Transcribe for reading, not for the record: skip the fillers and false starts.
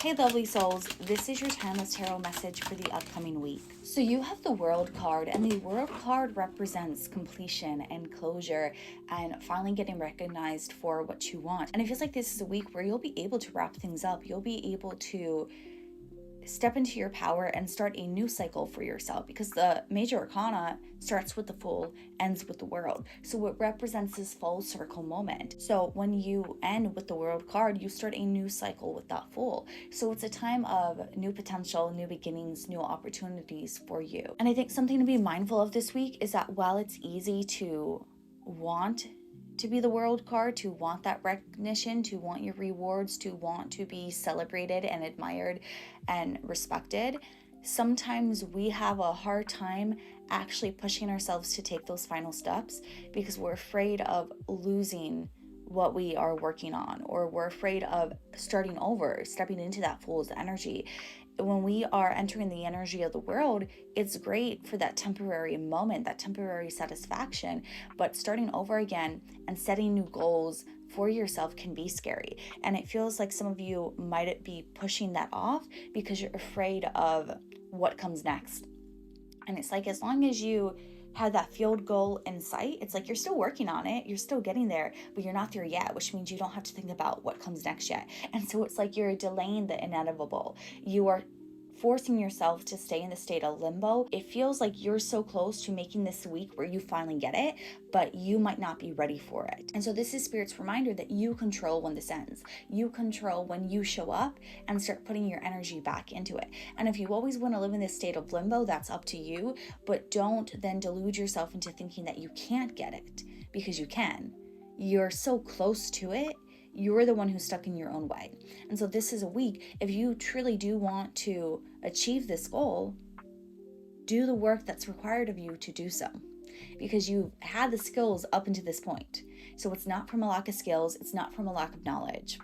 Hey lovely souls, this is your timeless tarot message for the upcoming week. So you have the World card, and the World card represents completion and closure and finally getting recognized for what you want. And it feels like this is a week where you'll be able to wrap things up. You'll be able to step into your power and start a new cycle for yourself, because the major arcana starts with the Fool, ends with the World. So it represents this full circle moment. So when you end with the World card, you start a new cycle with that Fool. So it's a time of new potential, new beginnings, new opportunities for you. And I think something to be mindful of this week is that while it's easy to want to be the World card, to want that recognition, to want your rewards, to want to be celebrated and admired and respected, sometimes we have a hard time actually pushing ourselves to take those final steps because we're afraid of losing what we are working on, or we're afraid of starting over, stepping into that Fool's energy. When we are entering the energy of the World, it's great for that temporary moment, that temporary satisfaction, but starting over again and setting new goals for yourself can be scary. And it feels like some of you might be pushing that off because you're afraid of what comes next. And it's like, as long as you have that field goal in sight, it's like you're still working on it, you're still getting there, but you're not there yet, which means you don't have to think about what comes next yet. And so it's like you're delaying the inevitable. You are forcing yourself to stay in the state of limbo. It feels like you're so close to making this week where you finally get it, but you might not be ready for it. And so this is Spirit's reminder that you control when this ends. You control when you show up and start putting your energy back into it. And if you always want to live in this state of limbo, that's up to you, but don't then delude yourself into thinking that you can't get it, because you can. You're so close to it. You're the one who's stuck in your own way. And so this is a week, if you truly do want to achieve this goal, do the work that's required of you to do so, because you've had the skills up until this point. So it's not from a lack of skills, it's not from a lack of knowledge.